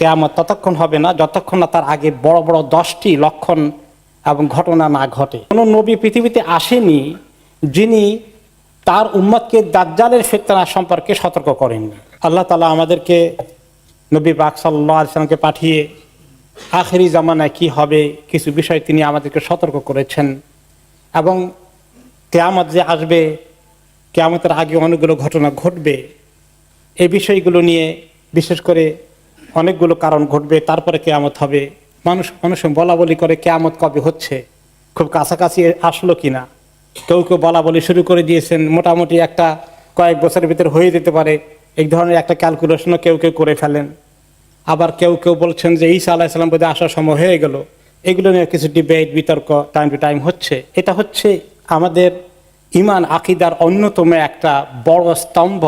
কিয়ামত ততক্ষণ হবে না যতক্ষণ না তার আগে বড় বড় 10টি লক্ষণ এবং ঘটনা না ঘটে। কোনো নবী পৃথিবীতে আসেনি যিনি তার উম্মতকে দাজ্জালের ফিতনা সম্পর্কে সতর্ক করেননি। আল্লাহ তাআলা আমাদেরকে নবী পাক সাল্লাল্লাহু আলাইহি ওয়াসাল্লামকে পাঠিয়ে আখিরি জামানায় কি হবে কিছু বিষয় তিনি আমাদেরকে সতর্ক করেছেন, এবং কিয়ামত যে আসবে, কিয়ামতের আগে অনেকগুলো ঘটনা ঘটবে, এই বিষয়গুলো নিয়ে বিশেষ করে অনেকগুলো কারণ ঘটবে। তারপরে কিয়ামত হবে। মানুষ বলা বলি করে কিয়ামত কবে হচ্ছে, খুব কাছাকাছি আসলো কিনা। কেউ কেউ বলা বলি শুরু করে দিয়েছেন, মোটামুটি একটা কয়েক বছরের ভিতরে হয়ে যেতে পারে, এই ধরনের একটা ক্যালকুলেশনও কেউ কেউ করে ফেলেন। আবার কেউ কেউ বলছেন যে ঈসা আলাইহিস সালাম বোধহয় আসার সময় হয়ে গেল। এগুলো নিয়ে কিছু ডিবেট বিতর্ক টাইম টু টাইম হচ্ছে। এটা হচ্ছে আমাদের ঈমান আকীদার অন্যতম একটা বড় স্তম্ভ।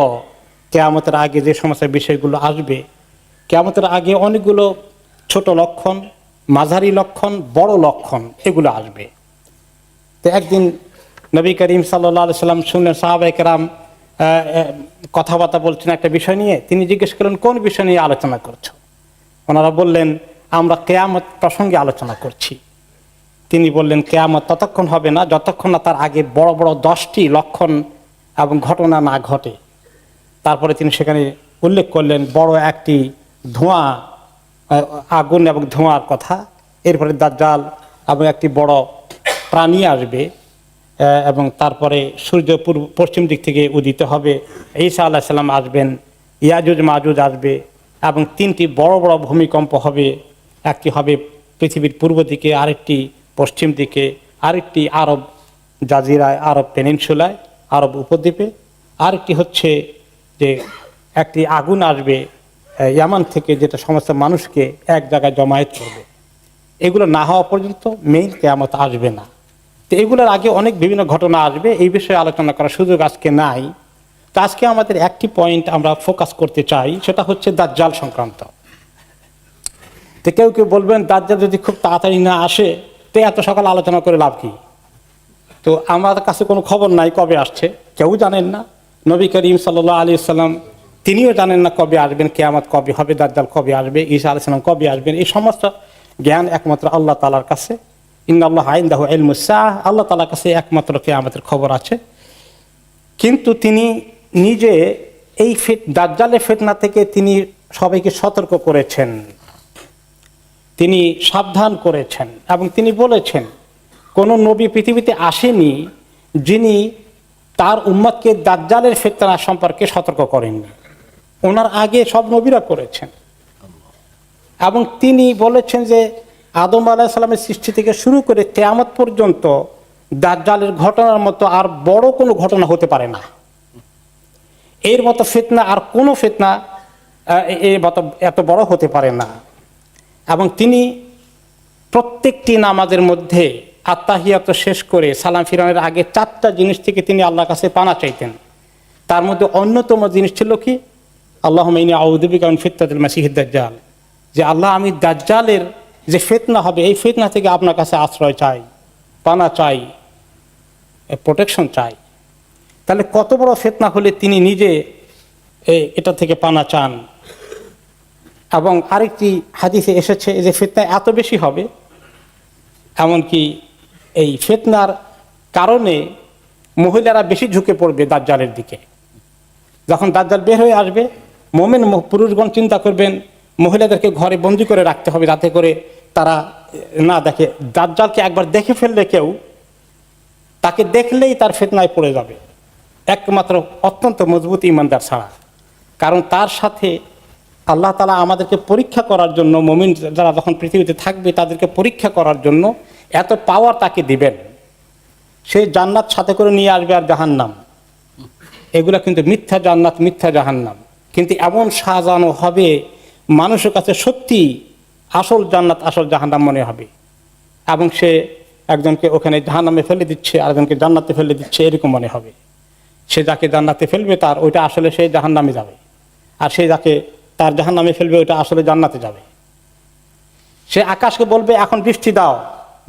কিয়ামতের আগে যে সমস্ত বিষয়গুলো আসবে, কিয়ামতের আগে অনেকগুলো ছোট লক্ষণ, মাঝারি লক্ষণ, বড় লক্ষণ এগুলো আসবে। তো একদিন নবী করিম সাল্লাল্লাহু আলাইহি সাল্লাম শুনলেন সাহাবায়ে কেরাম কথাবার্তা বলছেন একটা বিষয় নিয়ে। তিনি জিজ্ঞেস করলেন, কোন বিষয় নিয়ে আলোচনা করছো? ওনারা বললেন, আমরা কিয়ামত প্রসঙ্গে আলোচনা করছি। তিনি বললেন, কিয়ামত ততক্ষণ হবে না যতক্ষণ না তার আগে বড় বড় 10টি লক্ষণ এবং ঘটনা না ঘটে। তারপরে তিনি সেখানে উল্লেখ করলেন বড় একটি ধোঁয়া, আগুন এবং ধোঁয়ার কথা। এরপরে দাজ্জাল এবং একটি বড় প্রাণী আসবে, এবং তারপরে সূর্য পশ্চিম দিক থেকে উদিত হবে। ঈসা আলাইহিস সালাম আসবেন, ইয়াজুজ মাজুজ আসবে, এবং 3টি বড় বড় ভূমিকম্প হবে। একটি হবে পৃথিবীর পূর্ব দিকে, আরেকটি পশ্চিম দিকে, আরেকটি আরব জাজিরায়, আরব পেনিনসুলায়, আরব উপদ্বীপে, আরেকটি হচ্ছে যে একটি আগুন আসবে ইয়ামান থেকে, যেটা সমস্ত মানুষকে এক জায়গায় জমায়েত করবে। এগুলো না হওয়া পর্যন্ত মেইন কিয়ামত আসবে না। তো এগুলোর আগে অনেক বিভিন্ন ঘটনা আসবে, এই বিষয়ে আলোচনা করার সুযোগ আজকে নাই। তো আজকে আমাদের একটি পয়েন্ট আমরা ফোকাস করতে চাই, সেটা হচ্ছে দাজ্জাল সংক্রান্ত। তো কেউ কেউ বলবেন, দাজ্জাল যদি খুব তাড়াতাড়ি না আসে তো এত সকাল আলোচনা করে লাভ কি? তো আমাদের কাছে কোনো খবর নাই কবে আসছে, কেউ জানেন না। নবী করিম সাল্লাল্লাহু আলাইহি ওয়াসাল্লাম তিনিও জানেন না কবে আসবেন, কিয়ামত কবে হবে, দাজ্জাল কবে আসবে, ঈসা আলাইহিস সালাম কবে আসবেন। এই সমস্ত জ্ঞান একমাত্র আল্লাহ তাআলার কাছে। ইন্নাল্লাহা ইনদাহু ইলমুস সাআহ, আল্লাহ তাআলার কাছে একমাত্র কিয়ামতের খবর আছে। কিন্তু তিনি নিজে এই দাজ্জালের ফিতনা থেকে তিনি সবাইকে সতর্ক করেছেন, তিনি সাবধান করেছেন, এবং তিনি বলেছেন কোন নবী পৃথিবীতে আসেনি যিনি তার উম্মতকে দাজ্জালের ফিতনা সম্পর্কে সতর্ক করেননি। ওনার আগে সব নবীরা করেছেন, এবং তিনি বলেছেন যে আদম আলাইহিস সালামের সৃষ্টি থেকে শুরু করে কিয়ামত পর্যন্ত দাজ্জালের ঘটনার মতো আর বড় কোনো ঘটনা হতে পারে না। এর মতো ফিতনা আর কোনো ফিতনা এর মতো এত বড় হতে পারে না। এবং তিনি প্রত্যেকটি নামাজের মধ্যে আত্তাহিয়াত শেষ করে সালাম ফিরানোর আগে 4টা জিনিস থেকে তিনি আল্লাহর কাছে পানা চাইতেন। তার মধ্যে অন্যতম জিনিস ছিল কি, আল্লাহুম্মা ইন্নী আউযু বিকা মিন ফিতনাতিল মাসিহিদ দাজ্জাল, যে আল্লাহ আমি দাজ্জালের যে ফিতনা হবে এই ফিতনা থেকে আপনার কাছে আশ্রয় চাই, পানা চাই, প্রোটেকশন চাই। তাহলে কত বড় ফিতনা হলে তিনি নিজে এটা থেকে পানা চান। এবং আরেকটি হাদিসে এসেছে যে ফিতনা এত বেশি হবে, এমনকি এই ফিতনার কারণে মহিলারা বেশি ঝুঁকে পড়বে দাজ্জালের দিকে। যখন দাজ্জাল বের হয়ে আসবে, মুমিন পুরুষগণ চিন্তা করবেন মহিলাদেরকে ঘরে বন্দি করে রাখতে হবে, যাতে করে তারা না দেখে। দাজ্জালকে একবার দেখে ফেললে কেউ, তাকে দেখলেই তার ফিতনায় পড়ে যাবে, একমাত্র অত্যন্ত মজবুত ইমানদার ছাড়া। কারণ তার সাথে আল্লাহ তাআলা আমাদেরকে পরীক্ষা করার জন্য, মুমিন যারা যখন পৃথিবীতে থাকবে তাদেরকে পরীক্ষা করার জন্য এত পাওয়ার তাকে দিবেন। সে জান্নাত সাথে করে নিয়ে আসবে আর জাহান্নাম, এগুলা কিন্তু মিথ্যা জান্নাত মিথ্যা জাহান্নাম, কিন্তু এমন সাজানো হবে মানুষের কাছে সত্যি আসল জান্নাত আসল জাহান্নাম মনে হবে। এবং সে একজনকে ওখানে জাহান্নামে ফেলে দিচ্ছে, আরেকজনকে জান্নাতে ফেলে দিচ্ছে, এরকম মনে হবে। সে যাকে জান্নাতে ফেলবে তার ওইটা আসলে সে জাহান্নামে যাবে, আর সে যাকে তার জাহান্নামে ফেলবে ওইটা আসলে জান্নাতে যাবে। সে আকাশকে বলবে এখন বৃষ্টি দাও,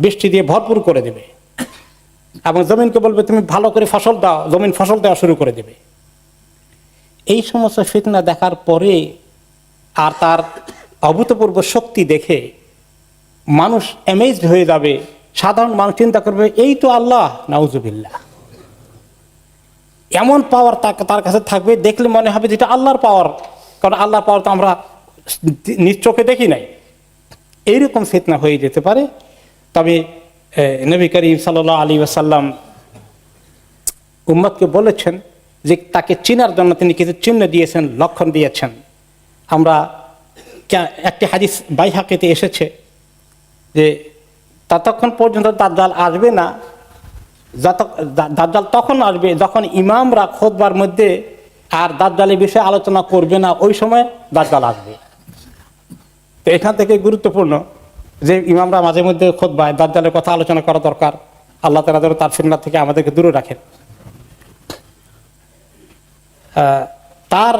বৃষ্টি দিয়ে ভরপুর করে দেবে, এবং জমিনকে বলবে তুমি ভালো করে ফসল দাও, জমিন ফসল দেওয়া শুরু করে দেবে। এই সমস্ত ফিতনা দেখার পরে আর তার অভূতপূর্ব শক্তি দেখে মানুষ অ্যামেজড হয়ে যাবে। সাধারণ মানুষ চিন্তা করবে এই তো আল্লাহ, নাউজুবিল্লাহ। এমন পাওয়ার তার কাছে থাকবে, দেখলে মনে হবে যেটা আল্লাহর পাওয়ার, কারণ আল্লাহর পাওয়ার তো আমরা নিজ চোখে দেখি নাই। এইরকম ফিতনা হয়ে যেতে পারে। তবে নবী করিম সাল্লাল্লাহু আলাইহি ওয়াসাল্লাম উম্মতকে বলেছেন যে তাকে চিনার জন্য তিনি কিছু চিহ্ন দিয়েছেন, লক্ষণ দিয়েছেন। আমরা একটি হাদিস বাইহাকিতে এসেছে যে ততক্ষণ পর্যন্ত দাজ্জাল আসবে না, দাজ্জাল তখন আসবে যখন ইমামরা খুতবার মধ্যে আর দাজ্জালের বিষয়ে আলোচনা করবে না, ওই সময় দাজ্জাল আসবে। তো এখান থেকে গুরুত্বপূর্ণ যে ইমামরা মাঝে মধ্যে খুতবায় দাজ্জালের কথা আলোচনা করা দরকার। আল্লাহ তাআলা যেন তার ফিতনা থেকে আমাদেরকে দূরে রাখেন। তার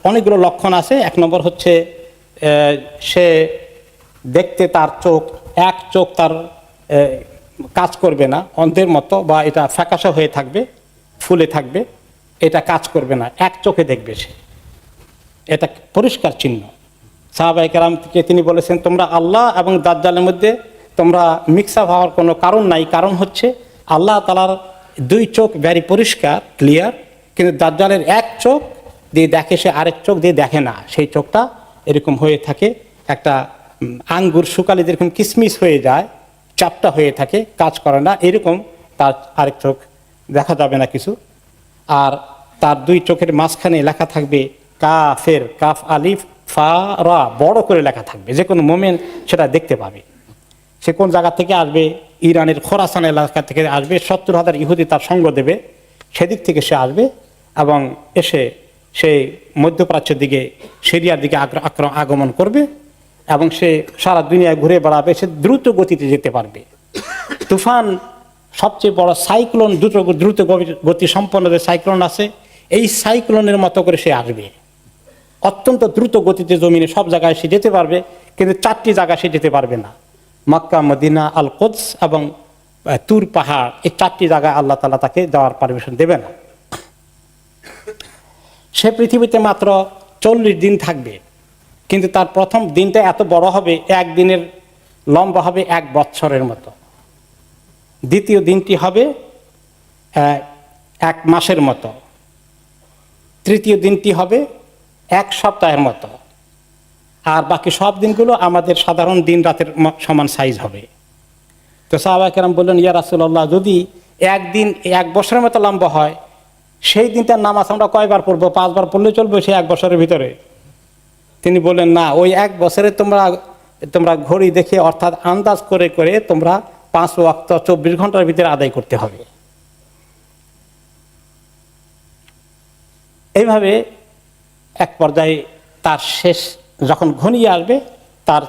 অনেকগুলো লক্ষণ আছে। এক নম্বর হচ্ছে সে দেখতে, তার চোখ, এক চোখ তার কাজ করবে না, অন্ধের মতো, বা এটা ফ্যাকাশে হয়ে থাকবে, ফুলে থাকবে, এটা কাজ করবে না, এক চোখে দেখবে সে। এটা পরিষ্কার চিহ্ন। সাহাবায়ে কেরামকে তিনি বলেছেন তোমরা আল্লাহ এবং দাজ্জালের মধ্যে তোমরা মিক্স আপ হওয়ার কোনো কারণ নাই। কারণ হচ্ছে আল্লাহ তাআলার দুই চোখ ভেরি পরিষ্কার, ক্লিয়ার, কিন্তু দাজ্জালের এক চোখ দিয়ে দেখে, সে আরেক চোখ দিয়ে দেখে না। সেই চোখটা এরকম হয়ে থাকে, একটা আঙ্গুর শুকালে যেরকম কিসমিস হয়ে যায়, চাপটা হয়ে থাকে, কাজ করে না, এরকম তার আরেক চোখ দেখা যাবে না কিছু। আর তার দুই চোখের মাঝখানে লেখা থাকবে কাফের, কাফ আলিফ ফা রা, বড় করে লেখা থাকবে। যে কোনো মোমেন্ট সেটা দেখতে পাবে। সে কোন জায়গা থেকে আসবে? ইরানের খোরাসান এলাকা থেকে আসবে। 70,000 ইহুদি তার সঙ্গ দেবে, সেদিক থেকে সে আসবে এবং এসে সে মধ্যপ্রাচ্যের দিকে, সিরিয়ার দিকে আগমন করবে এবং সে সারা দুনিয়ায় ঘুরে বেড়াবে। সে দ্রুত গতিতে যেতে পারবে। তুফান, সবচেয়ে বড় সাইক্লোন, দ্রুত গতি সম্পন্ন যে সাইক্লোন আছে, এই সাইক্লোনের মতো করে সে আসবে। অত্যন্ত দ্রুত গতিতে জমিনে সব জায়গায় সে যেতে পারবে, কিন্তু 4টি জায়গায় সে যেতে পারবে না। মক্কা, মদিনা, আল কুদস এবং তুর পাহাড়, এই 4টি জায়গায় আল্লাহ তাআলা তাকে যাওয়ার পারমিশন দেবে না। সে পৃথিবীতে মাত্র 40 দিন থাকবে, কিন্তু তার প্রথম দিনটা এত বড় হবে, একদিনের লম্বা হবে 1 বৎসরের মতো। দ্বিতীয় দিনটি হবে 1 মাসের মতো। তৃতীয় দিনটি হবে 1 সপ্তাহের মতো। আর বাকি সব দিনগুলো আমাদের সাধারণ দিন রাতের সমান সাইজ হবে। তো সাহাবায়ে কেরাম বললেন, ইয়া রাসূলুল্লাহ, যদি একদিন 1 বছরের মতো লম্বা হয়, সেই দিনটার নামাজ আমরা কয়বার পড়বো? 5 বার পড়লে চলবে সেই 1 বছরের ভিতরে? তিনি বললেন, না, ওই 1 বছরে তোমরা ঘড়ি দেখে, অর্থাৎ আন্দাজ করে করে তোমরা 5 ওয়াক্ত 24 ঘন্টার ভিতরে আদায় করতে হবে। এইভাবে এক পর্যায়ে তার শেষ যখন ঘনিয়ে আসবে, তার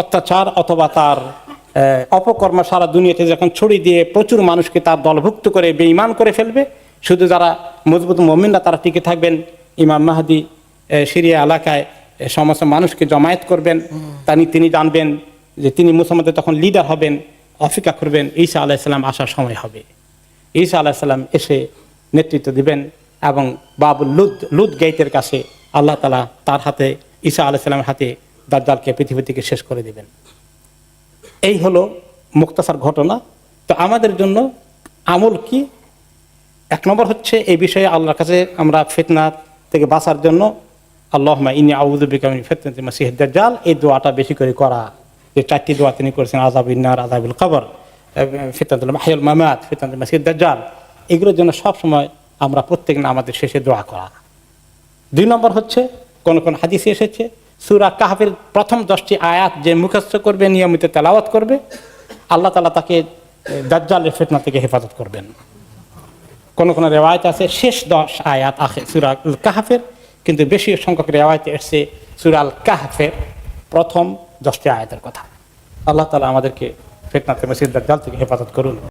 অত্যাচার অথবা তার অপকর্ম সারা দুনিয়াতে যখন ছড়িয়ে দিয়ে প্রচুর মানুষকে তার দলভুক্ত করে বেঈমান করে ফেলবে, শুধু যারা মজবুত মুমিনরা তারা টিকে থাকবেন। ইমাম মাহদী সিরিয়া এলাকায় সমস্ত মানুষকে জমায়েত করবেন। তিনি জানবেন যে তিনি মুসলমানদের তখন লিডার হবেন, অপেক্ষা করবেন ঈসা আলাইহিস সালাম আসার সময় হবে। ঈসা আলাইহিস সালাম এসে নেতৃত্ব দিবেন এবং বাবুল লুদ গেটের কাছে আল্লাহ তাআলা তার হাতে, ঈসা আলাইহিস সালামের হাতে দাজ্জালকে পৃথিবী থেকে শেষ করে দিবেন। এই হলো মুক্তাসার ঘটনা। তো আমাদের জন্য আমল কি? 1 নম্বর হচ্ছে এই বিষয়ে আল্লাহর কাছে আমরা ফিতনা থেকে বাঁচার জন্য আল্লাহুম্মা ইন্নী আউযু বিকা মিন ফিতনাতিল মাসিহিদ দাজ্জাল, এই দোয়াটা বেশি করে করা। যে 4টি দোয়া তিনি করেছেন, আযাবুন নার, আযাবুল কবর, ফিতনাতুল মাহইয়াল মামাত, ফিতনাতুল মাসিহিদ দাজ্জাল, এগুলোর জন্য সব সময় আমরা প্রত্যেক নামাজের শেষে দোয়া করা। 2 নম্বর হচ্ছে কোন কোন হাদিসে এসেছে সূরা কাহফের প্রথম 10টি আয়াত যে মুখস্থ করবে, নিয়মিত তেলাওয়াত করবে, আল্লাহ তাআলা তাকে দাজ্জালের ফিতনা থেকে হেফাজত করবেন। কোন কোন রিওয়ায়াত আছে শেষ 10 আয়াত সূরা কাহফের, কিন্তু বেশি সংখ্যক রিওয়ায়াতে এসেছে সূরা কাহফের প্রথম 10টি আয়াতের কথা। আল্লাহ তাআলা আমাদেরকে ফিতনাতে মাসিহিদ দাজ্জাল থেকে হেফাজত করুন।